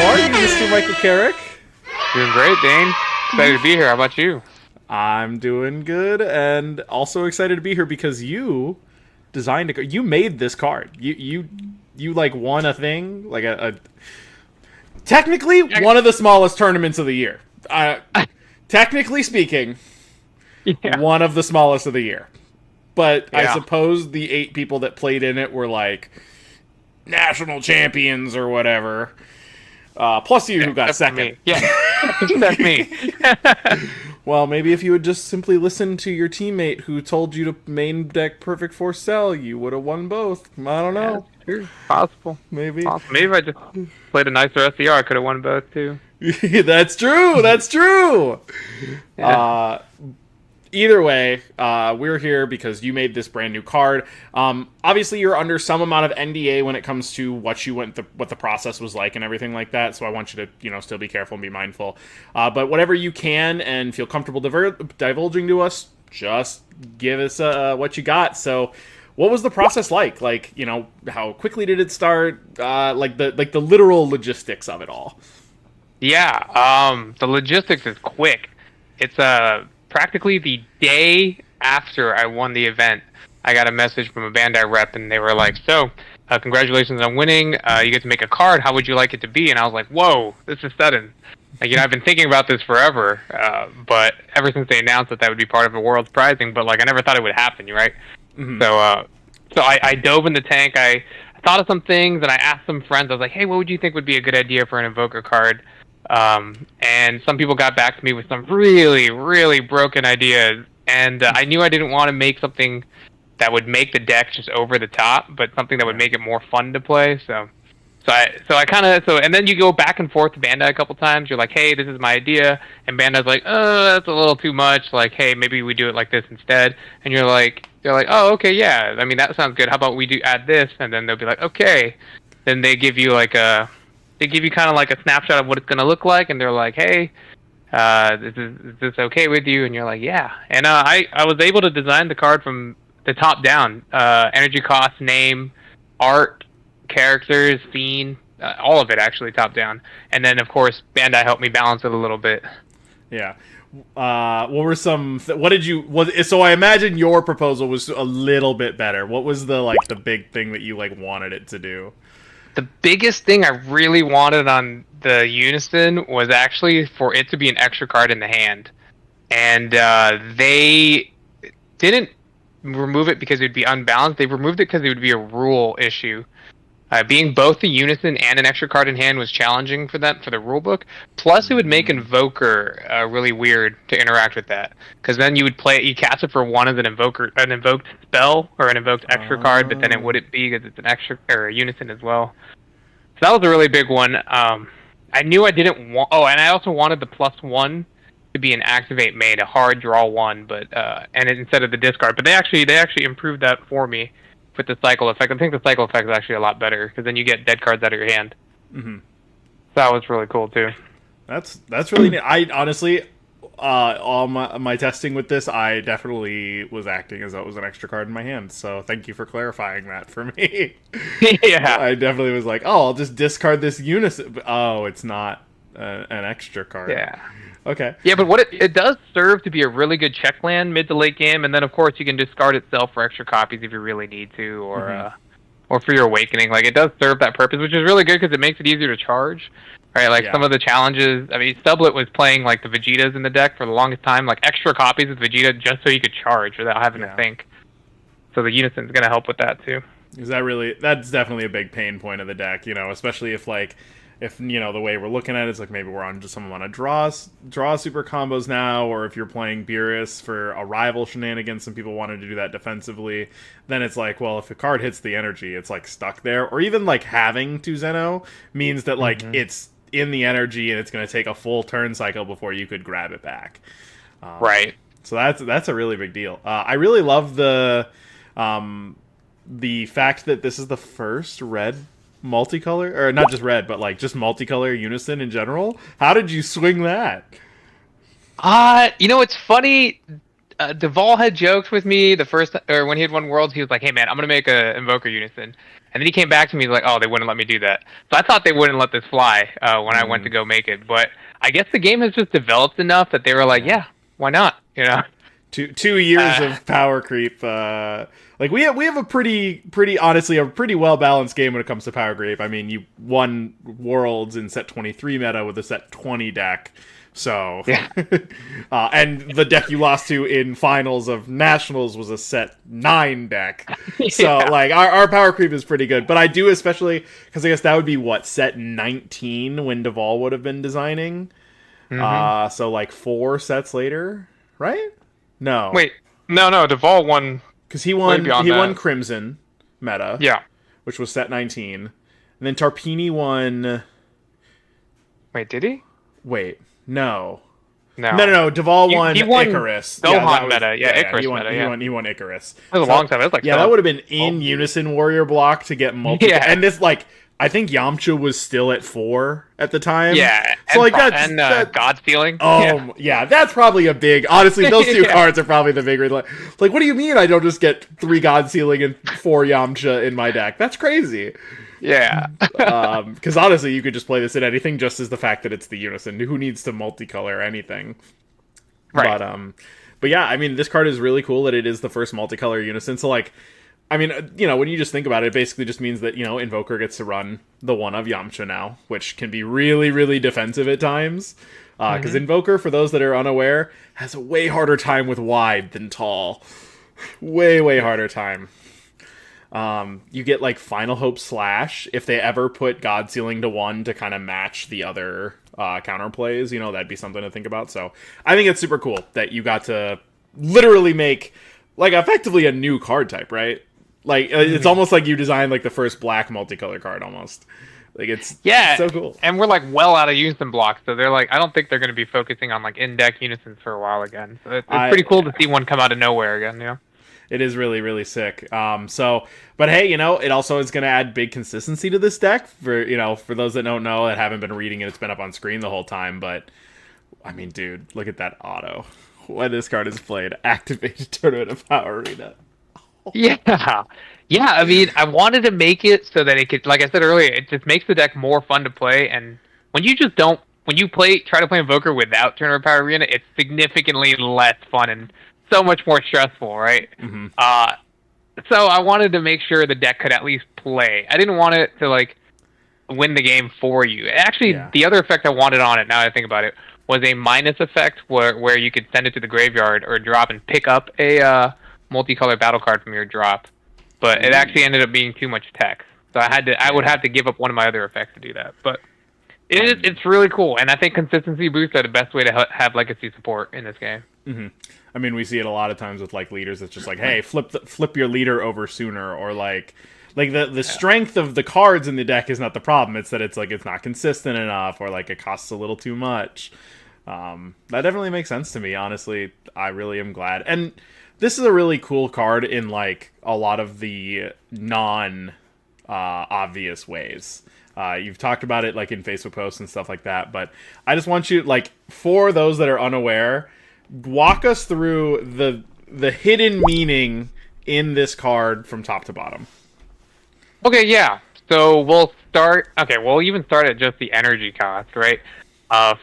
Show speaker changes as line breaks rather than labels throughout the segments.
are you, Mr. Michael Carrick?
Doing great, Dane. Excited to be here. How about you?
I'm doing good, and also excited to be here because you designed you made this card. You like won a thing, like a technically one of the smallest tournaments of the year. Technically speaking, one of the smallest of the year. But I suppose the 8 people that played in it were like national champions or whatever. Plus you who got second.
Me. Yeah, that's me.
Well, maybe if you had just simply listened to your teammate who told you to main deck Perfect Force Cell, you would have won both. I don't know.
Yeah, possible.
Maybe.
Maybe if I just played a nicer SCR, I could have won both too.
That's true. That's true.
Yeah.
Either way, we're here because you made this brand new card. Obviously, you're under some amount of NDA when it comes to what the process was like and everything like that. So I want you to, still be careful and be mindful. But whatever you can and feel comfortable divulging to us, just give us what you got. So, what was the process like? Like, how quickly did it start? Like the literal logistics of it all.
Yeah. The logistics is quick. It's practically the day after I won the event, I got a message from a Bandai rep, and they were like, so, congratulations on winning. You get to make a card. How would you like it to be? And I was like, whoa, this is sudden. Like, I've been thinking about this forever, but ever since they announced that would be part of the World's Prizing, but, like, I never thought it would happen, right? Mm-hmm. So I dove in the tank. I thought of some things, and I asked some friends. I was like, hey, what would you think would be a good idea for an Invoker card? And some people got back to me with some really, really broken ideas, and I knew I didn't want to make something that would make the deck just over the top, but something that would make it more fun to play. So and then you go back and forth to Bandai a couple times. You're like, hey, this is my idea, and Bandai's like, oh, that's a little too much. Like, hey, maybe we do it like this instead. And they're like, oh, okay, yeah. I mean, that sounds good. How about we add this? And then they'll be like, okay. Then they give you like They give you kind of like a snapshot of what it's going to look like, and they're like, hey, is this okay with you? And you're like, yeah. And I was able to design the card from the top down. Energy cost, name, art, characters, scene, all of it actually top down. And then, of course, Bandai helped me balance it a little bit.
Yeah. What were some... So I imagine your proposal was a little bit better. What was the big thing that you wanted it to do?
The biggest thing I really wanted on the Unison was actually for it to be an extra card in the hand. And they didn't remove it because it would be unbalanced. They removed it because it would be a rule issue. Being both a Unison and an extra card in hand was challenging for that for the rulebook. Plus, it would make Invoker really weird to interact with that, because then you cast it for one as an invoked spell or an invoked extra card, but then it wouldn't be because it's an extra or a Unison as well. So that was a really big one. I knew I didn't want. Oh, and I also wanted the +1 to be an activate main, a hard draw one, but instead of the discard. But they actually improved that for me. With the cycle effect, I think the cycle effect is actually a lot better because then you get dead cards out of your hand. Mm-hmm. So that was really cool too.
That's really neat. I honestly, all my testing with this, I definitely was acting as though it was an extra card in my hand. So thank you for clarifying that for me.
Yeah,
I definitely was like, oh, I'll just discard this Unison. Oh, it's not an extra card.
Yeah.
Okay.
Yeah, but what it does serve to be a really good check land mid to late game, and then of course you can discard itself for extra copies if you really need to, or for your awakening. Like, it does serve that purpose, which is really good because it makes it easier to charge. Right? Like some of the challenges. I mean, Stublet was playing like the Vegetas in the deck for the longest time, like extra copies of Vegeta just so you could charge without having to think. So the Unison's going to help with that too.
Is that really? That's definitely a big pain point of the deck. Especially if the way we're looking at it is like maybe we're on just some on a draw super combos now, or if you're playing Beerus for a rival shenanigans, some people wanted to do that defensively, then it's like, well, if a card hits the energy, it's like stuck there, or even like having 2 Zeno means that it's in the energy and it's going to take a full turn cycle before you could grab it back.
Right.
So that's a really big deal. I really love the fact that this is the first red multicolor, or not just red, but just multicolor Unison in general. How did you swing that?
It's funny. Duvall had joked with me the first, or when he had won Worlds, he was like, "Hey man, I'm gonna make a Invoker Unison," and then he came back to me like, "Oh, they wouldn't let me do that." So I thought they wouldn't let this fly when I went to go make it, but I guess the game has just developed enough that they were like, "Yeah, why not?" You know.
2 years of power creep. Like we have a pretty honestly a pretty well balanced game when it comes to power creep. I mean, you won Worlds in set 23 meta with a set 20 deck. So,
Yeah.
and the deck you lost to in finals of nationals was a set 9 deck. So,
Yeah.
like, our power creep is pretty good. But I do especially, because I guess that would be, what, set 19 when Duvall would have been designing? So, like, 4 sets later, right? No.
Wait, no, Duvall won.
Because he
way
won
beyond
won
that.
Crimson meta,
Yeah.
which was set 19. And then Tarpini won...
Wait, did he?
Wait, no.
No.
No. Duvall won
he won
Icarus.
Gohan
that was-
meta. Yeah, Icarus
he won,
meta,
He
yeah.
won Icarus.
That was a long time. It was like
Yeah, that would have been in Unison Warrior block to get multiple.
Yeah.
And this, like, I think Yamcha was still at 4 at the time.
Yeah,
So, like,
and
that's...
God Stealing.
Oh, yeah, that's probably a big... Honestly, those 2
Yeah.
cards are probably the big... Like, what do you mean I don't just get 3 God Sealing and 4 Yamcha in my deck? That's crazy.
Yeah.
Because honestly, you could just play this in anything, just as the fact that it's the Unison. Who needs to multicolor anything?
Right.
But yeah, I mean, this card is really cool that it is the first multicolor Unison. So, like, I mean, when you just think about it, it basically just means that, Invoker gets to run the one of Yamcha now, which can be really, really defensive at times. Because Invoker, for those that are unaware, has a way harder time with wide than tall. Way harder time. You get, like, Final Hope Slash if they ever put God Sealing to 1 to kind of match the other counterplays. That'd be something to think about. So I think it's super cool that you got to literally make, like, effectively a new card type, right? Like, it's almost like you designed, like, the first black multicolor card, almost. Like, it's so cool.
And we're, like, well out of Unison blocks, so they're like, I don't think they're going to be focusing on, like, in-deck Unisons for a while again. So it's pretty cool to see one come out of nowhere again,
It is really, really sick. But hey, it also is going to add big consistency to this deck. For those that don't know, that haven't been reading it, it's been up on screen the whole time. But, I mean, dude, look at that auto. When this card is played, activate Tournament of Power Arena.
Yeah. Yeah, I mean, I wanted to make it so that it could, like I said earlier, it just makes the deck more fun to play. And when you try to play Invoker without Tournament of Power Arena, it's significantly less fun and so much more stressful, right? So I wanted to make sure the deck could at least play. I didn't want it to, like, win the game for you. Actually, the other effect I wanted on it, now that I think about it, was a minus effect where you could send it to the graveyard or drop and pick up a multicolor battle card from your drop. But it actually ended up being too much text. So I would have to give up one of my other effects to do that. But it's really cool, and I think consistency boosts are the best way to have legacy support in this game.
I mean, we see it a lot of times with, like, leaders. It's just like, hey, flip your leader over sooner, or like the strength of the cards in the deck is not the problem. It's that it's not consistent enough, or like it costs a little too much. That definitely makes sense to me. Honestly, I really am glad. And this is a really cool card in, like, a lot of the non obvious ways. You've talked about it, like, in Facebook posts and stuff like that, but I just want you, like, for those that are unaware, walk us through the hidden meaning in this card from top to bottom.
Okay, yeah. So we'll even start at just the energy cost, right?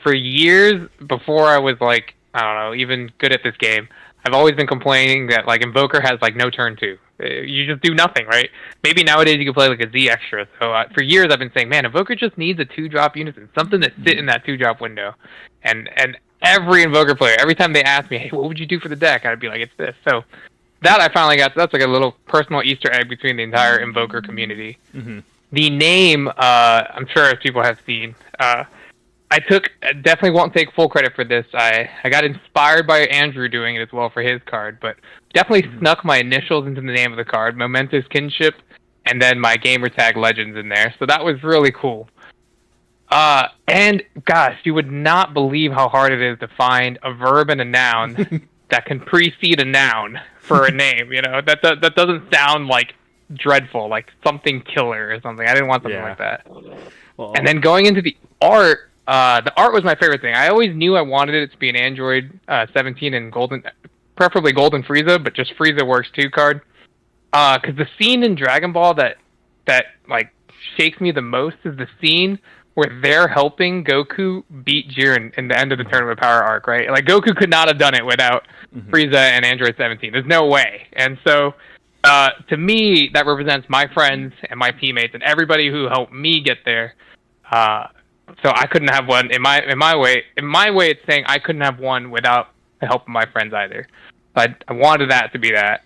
For years before I was, like, I don't know, even good at this game, I've always been complaining that, like, Invoker has, like, no turn 2. You just do nothing, right? Maybe nowadays you can play, like, a Z extra. So for years I've been saying, man, Invoker just needs a 2-drop Unison, something to sit in that 2-drop window. And every Invoker player, every time they ask me, hey, what would you do for the deck? I'd be like, it's this. So that I finally got. That's like a little personal Easter egg between the entire Invoker community. The name, I'm sure as people have seen, I definitely won't take full credit for this. I got inspired by Andrew doing it as well for his card, but definitely snuck my initials into the name of the card, Momentary Kinship, and then my gamer tag Legends in there. So that was really cool. And gosh, you would not believe how hard it is to find a verb and a noun that can precede a noun for a name. That doesn't sound like dreadful, like something killer or something. I didn't want something like that. Well, and then going into the art. The art was my favorite thing. I always knew I wanted it to be an Android 17 and golden preferably Golden Frieza, but just Frieza works too card. Because the scene in Dragon Ball that like shakes me the most is the scene where they're helping Goku beat Jiren in the end of the Tournament Power arc, right? Like Goku could not have done it without Frieza and Android 17. There's no way. And so, to me, that represents my friends and my teammates and everybody who helped me get there. So I couldn't have one in my way. In my way, it's saying I couldn't have one without the help of my friends either. I wanted that to be that.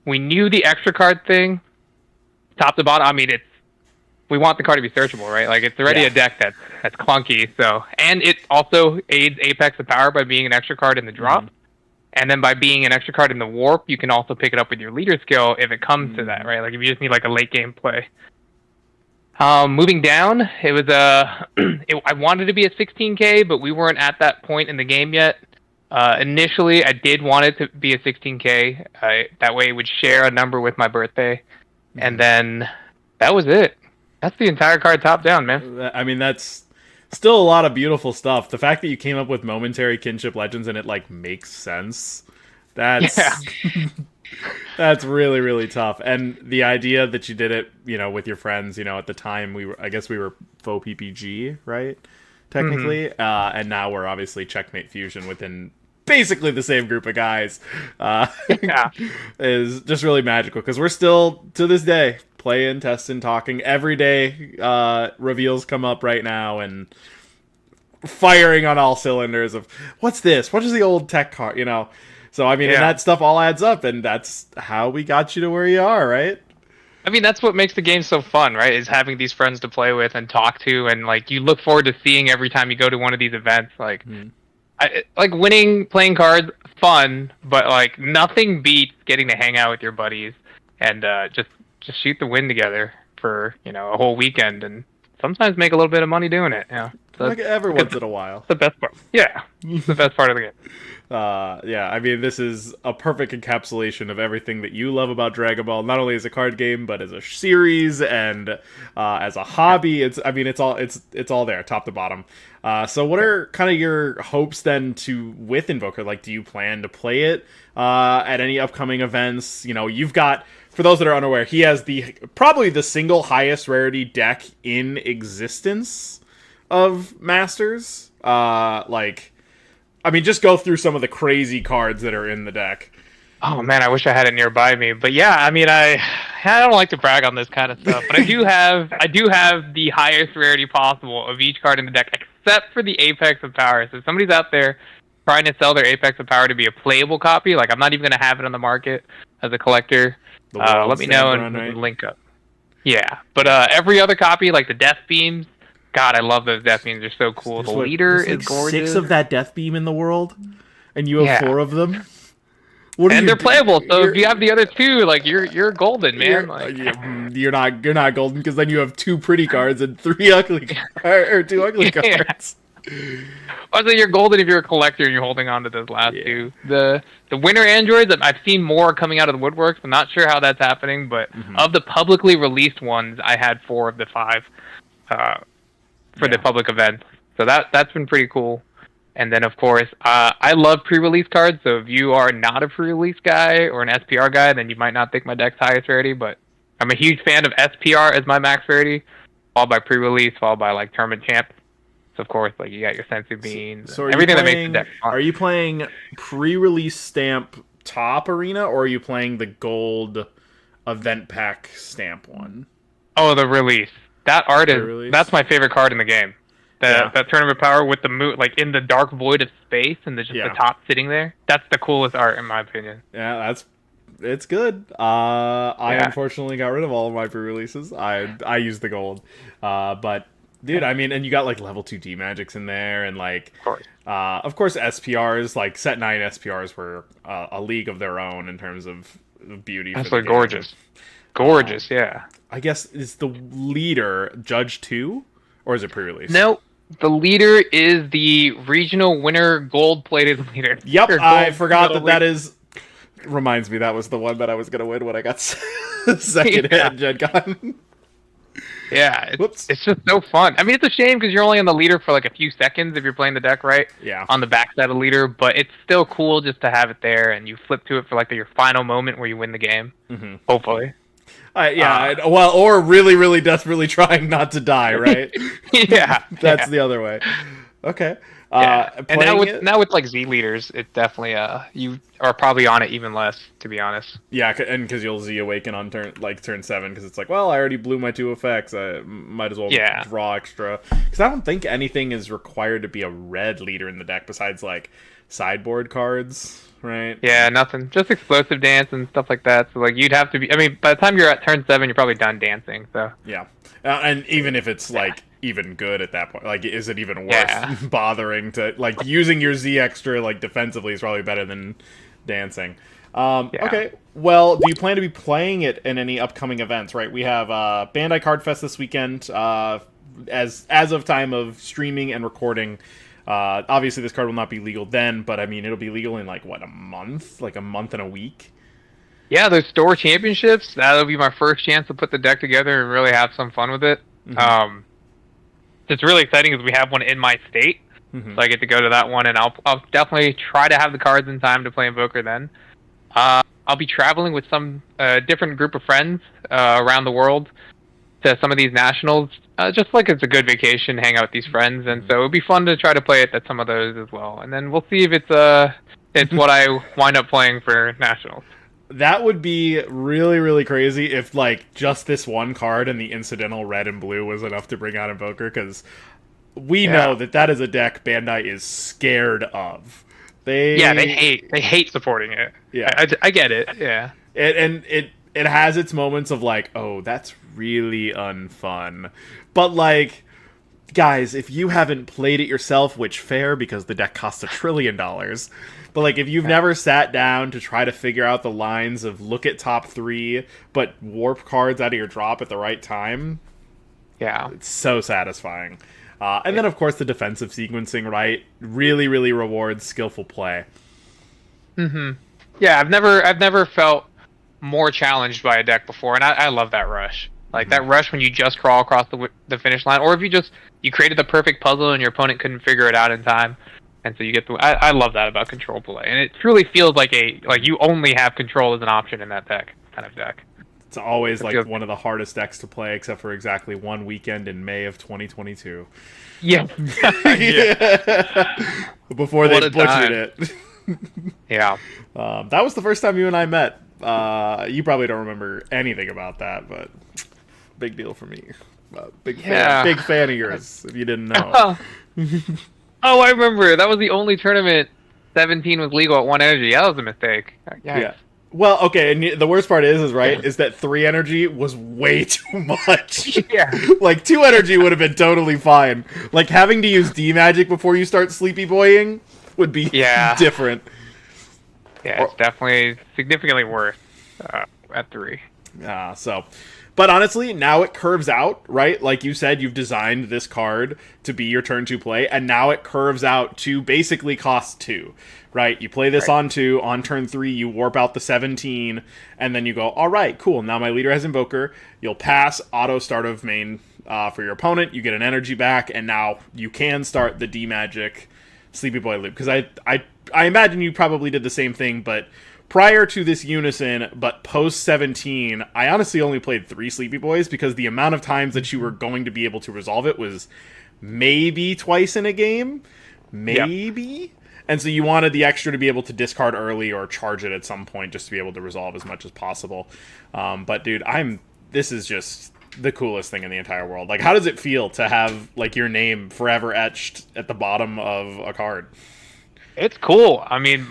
We knew the extra card thing, top to bottom. I mean, we want the card to be searchable, right? Like it's already a deck that's clunky. So, and it also aids Apex of Power by being an extra card in the drop, and then by being an extra card in the warp, you can also pick it up with your leader skill if it comes to that, right? Like if you just need like a late game play. Moving down, it was I wanted to be a 16K, but we weren't at that point in the game yet. Initially, I did want it to be a 16K. That way, it would share a number with my birthday, and then that was it. That's the entire card top down, man.
I mean, that's still a lot of beautiful stuff. The fact that you came up with Momentary Kinship Legends and it like makes sense. That's that's really, really tough. And the idea that you did it, with your friends, at the time I guess we were faux PPG, right? Technically. And now we're obviously Checkmate Fusion within basically the same group of guys. Is just really magical because we're still, to this day, playing, testing, talking. Every day reveals come up right now and firing on all cylinders of, what's this? What is the old tech card? So, I mean, and that stuff all adds up, and that's how we got you to where you are, right?
I mean, that's what makes the game so fun, right? Is having these friends to play with and talk to, and, like, you look forward to seeing every time you go to one of these events. Like, like winning, playing cards, fun, but, like, nothing beats getting to hang out with your buddies and just shoot the win together for, a whole weekend, and sometimes make a little bit of money doing it, So
like every once in a while.
It's the best part. Yeah, it's the best part of the game.
I mean, this is a perfect encapsulation of everything that you love about Dragon Ball, not only as a card game, but as a series and as a hobby. It's all there, top to bottom. So what are kind of your hopes then with Invoker? Like, do you plan to play it at any upcoming events? You've got, for those that are unaware, he has probably the single highest rarity deck in existence of Masters. Just go through some of the crazy cards that are in the deck.
Oh man, I wish I had it nearby me. But yeah, I mean, I don't like to brag on this kind of stuff, but I do have the highest rarity possible of each card in the deck, except for the Apex of Power. So if somebody's out there trying to sell their Apex of Power to be a playable copy, like I'm not even gonna have it on the market as a collector. Let me know and link up. Yeah, but every other copy, like the Death Beams. God, I love those Death Beams. They're so cool. The leader is gorgeous.
6 of that Death Beam in the world, and you have 4 of them.
And they're playable. So if you have the other 2, like you're golden, man.
You're not golden because then you have 2 pretty cards and 3 ugly or 2 ugly cards.
Also, you're golden if you're a collector and you're holding on to those last 2. The winter androids, I've seen more coming out of the woodworks. I'm not sure how that's happening, but of the publicly released ones, I had 4 of the 5. For the public events. So that's been pretty cool. And then, of course, I love pre-release cards, so if you are not a pre-release guy or an SPR guy, then you might not think my deck's highest rarity, but I'm a huge fan of SPR as my max rarity, followed by pre-release, followed by, like, Tournament Champs. So, of course, like, you got your Sensu Beans,
so
everything that makes the deck fun.
Are you playing pre-release stamp top arena, or are you playing the gold event pack stamp one?
Oh, the release. That art that's my favorite card in the game. That Tournament Power with the moon, like in the dark void of space and the top sitting there. That's the coolest art in my opinion.
Yeah, it's good. I unfortunately got rid of all of my pre-releases. I used the gold. But dude, I mean, and you got like level 2 D magics in there, and like of course SPRs, like set 9 SPRs were a league of their own in terms of beauty.
Absolutely gorgeous. Gorgeous, yeah.
I guess, is the leader Judge 2? Or is it pre-release?
No, the leader is the regional winner gold-plated leader.
Yep, I forgot that is... Reminds me, that was the one that I was going to win when I got second at Gen Con.
Yeah,
Whoops.
it's just so fun. I mean, it's a shame because you're only on the leader for like a few seconds if you're playing the deck right.
Yeah.
On the backside of the leader, but it's still cool just to have it there, and you flip to it for like your final moment where you win the game.
Mm-hmm.
Hopefully.
Well, or really, really desperately trying not to die, right?
Yeah.
That's the other way. Okay.
And now with like Z leaders, it definitely you are probably on it even less, to be honest.
Yeah, and because you'll Z awaken on turn 7, because it's like, well, I already blew my 2 effects, I might as well draw extra. Because I don't think anything is required to be a red leader in the deck besides like sideboard cards, right?
Yeah, nothing. Just explosive dance and stuff like that. So like you'd have to be. I mean, by the time you're at turn 7, you're probably done dancing. So
yeah, and even if it's like even good at that point, like, is it even worth bothering to like using your Z extra like defensively is probably better than dancing. Okay, well, do you plan to be playing it in any upcoming events? Right, we have Bandai Card Fest this weekend. As of time of streaming and recording, obviously this card will not be legal then, but I mean it'll be legal in like what, a month and a week.
Yeah, there's store championships. That'll be my first chance to put the deck together and really have some fun with it.
Mm-hmm.
It's really exciting because we have one in my state.
Mm-hmm.
So I get to go to that one, and I'll definitely try to have the cards in time to play Invoker then. I'll be traveling with some different group of friends around the world to some of these nationals, just like it's a good vacation, hang out with these friends, and so it'll be fun to try to play it at some of those as well. And then we'll see if it's what I wind up playing for nationals.
That would be really, really crazy if, like, just this one card and the incidental red and blue was enough to bring out Invoker, because we know that is a deck Bandai is scared of. They
hate supporting it.
Yeah.
I get it, yeah.
It has its moments of, like, oh, that's really unfun. But, like, guys, if you haven't played it yourself, which fair, because the deck costs $1 trillion... But, like, if you've never sat down to try to figure out the lines of look at top 3, but warp cards out of your drop at the right time, it's so satisfying. And then, of course, the defensive sequencing, right? Really, really rewards skillful play.
Mm-hmm. Yeah, I've never felt more challenged by a deck before, and I love that rush. Like, that rush when you just crawl across the finish line, or if you created the perfect puzzle and your opponent couldn't figure it out in time. And so you get I love that about control play, and it truly feels like you only have control as an option in that kind of deck.
It's always like one of the hardest decks to play, except for exactly one weekend in May of 2022.
Yeah.
Before they butchered it.
Yeah.
That was the first time you and I met. You probably don't remember anything about that, but big deal for me. Big fan of yours, if you didn't know.
Oh, I remember. That was the only tournament 17 was legal at 1 energy. That was a mistake.
Yeah. Well, okay, and the worst part is that 3 energy was way too much.
Yeah.
Like, 2 energy would have been totally fine. Like, having to use D-Magic before you start sleepy boying would be different.
Yeah, it's definitely significantly worse at 3.
But honestly, now it curves out, right? Like you said, you've designed this card to be your turn 2 play, and now it curves out to basically cost 2, right? You play this on 2, on turn 3, you warp out the 17, and then you go, all right, cool, now my leader has Invoker. You'll pass auto start of main for your opponent, you get an energy back, and now you can start the D-Magic Sleepy Boy loop. Because I imagine you probably did the same thing, but prior to this Unison, but post-17, I honestly only played 3 Sleepy Boys because the amount of times that you were going to be able to resolve it was maybe twice in a game. Maybe? Yep. And so you wanted the extra to be able to discard early or charge it at some point just to be able to resolve as much as possible. But dude, this is just the coolest thing in the entire world. Like, how does it feel to have, like, your name forever etched at the bottom of a card?
It's cool. I mean,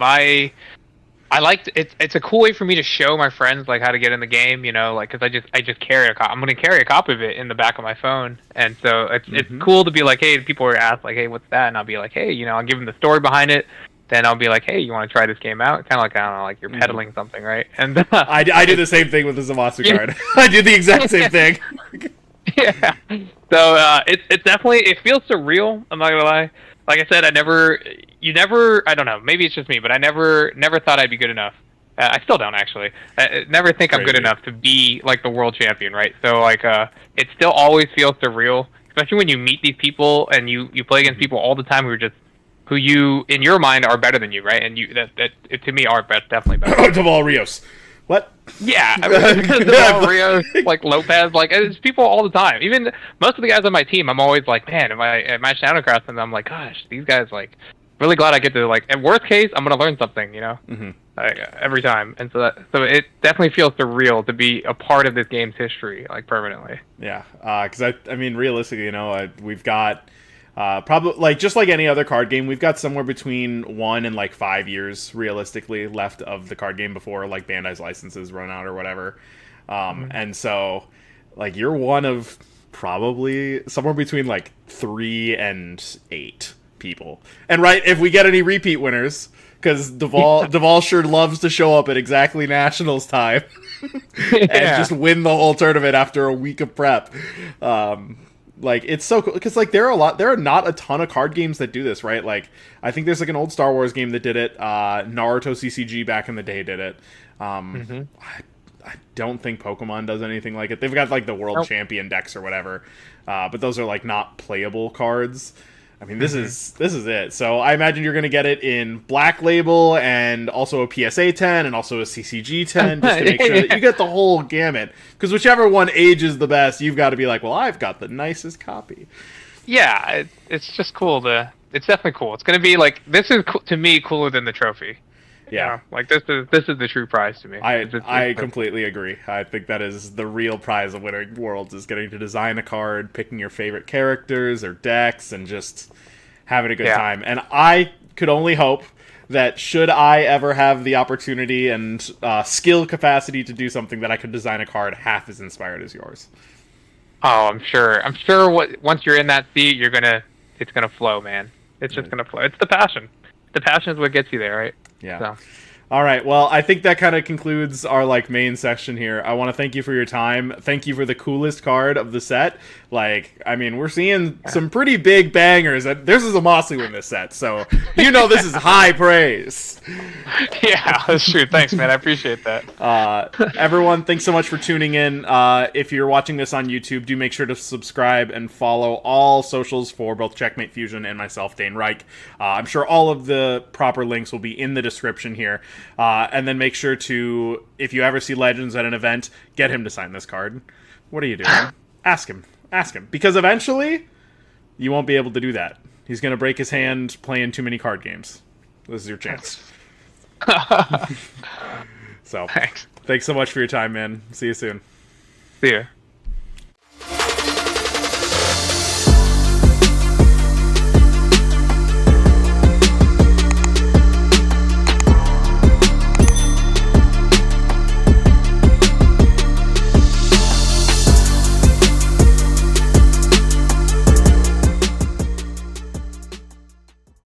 it's a cool way for me to show my friends like how to get in the game, you know, like, because I just carry I'm going to carry a copy of it in the back of my phone, and so it's cool to be like, hey, people are asked like, hey, what's that, and I'll be like, hey, you know, I'll give them the story behind it, then I'll be like, hey, you want to try this game out? Kind of like, I don't know, like you're peddling something, right? And
I did the same thing with the Zamasu card. I did the exact same thing.
Yeah. So it's definitely, it feels surreal. I'm not gonna lie. Like I said, I don't know, maybe it's just me, but I never thought I'd be good enough I still don't actually. I never think I'm good
Crazy.
enough to be like the world champion, right? So like, it still always feels surreal, especially when you meet these people and you play against people all the time who you in your mind are better than you, right? And you that to me are definitely better.
Deval Rios. What?
Yeah, I mean, because of Rios, like Lopez, like it's people all the time. Even most of the guys on my team, I'm always like, man, am I Shadow Cross? And I'm like, gosh, these guys like really glad I get to like. At worst case, I'm gonna learn something, you know, every time. And so it definitely feels surreal to be a part of this game's history, like permanently.
Yeah, because I mean, realistically, you know, we've got probably like just like any other card game, we've got somewhere between 1 and like 5 years realistically left of the card game before like Bandai's licenses run out or whatever. And so, like, you're one of probably somewhere between like 3 and 8 people. And right, if we get any repeat winners, because Deval sure loves to show up at exactly Nationals time and just win the whole tournament after a week of prep. Like, it's so cool because like there are not a ton of card games that do this, right? Like, I think there's like an old Star Wars game that did it. Naruto CCG back in the day did it. I don't think Pokemon does anything like it. They've got like the world champion decks or whatever, but those are like not playable cards. I mean, this is it. So I imagine you're going to get it in Black Label and also a PSA 10 and also a CCG 10 just to make sure that you get the whole gamut. Because whichever one ages the best, you've got to be like, well, I've got the nicest copy.
Yeah, it's just cool it's definitely cool. It's going to be like, this is to me cooler than the trophy.
Yeah.
You know? Like this is the true prize to me.
I completely agree. I think that is the real prize of winning Worlds, is getting to design a card, picking your favorite characters or decks, and just having a good time. And I could only hope that should I ever have the opportunity and skill capacity to do something, that I could design a card half as inspired as yours.
Oh, I'm sure. Once you're in that seat, it's gonna flow, man. It's just gonna flow. It's the passion. The passion is what gets you there, right?
Yeah.
So.
All right. Well, I think that kind of concludes our like main section here. I want to thank you for your time. Thank you for the coolest card of the set. Like, I mean, we're seeing some pretty big bangers. There's a Mosley in this set, so you know this is high praise.
Yeah, that's true. Thanks, man. I appreciate that.
Everyone, thanks so much for tuning in. If you're watching this on YouTube, do make sure to subscribe and follow all socials for both Checkmate Fusion and myself, DaneReich. I'm sure all of the proper links will be in the description here. And then make sure to, if you ever see Legends at an event, get him to sign this card. What are you doing? Ask him. Because eventually, you won't be able to do that. He's going to break his hand playing too many card games. This is your chance. So, thanks so much for your time, man. See you soon.
See ya.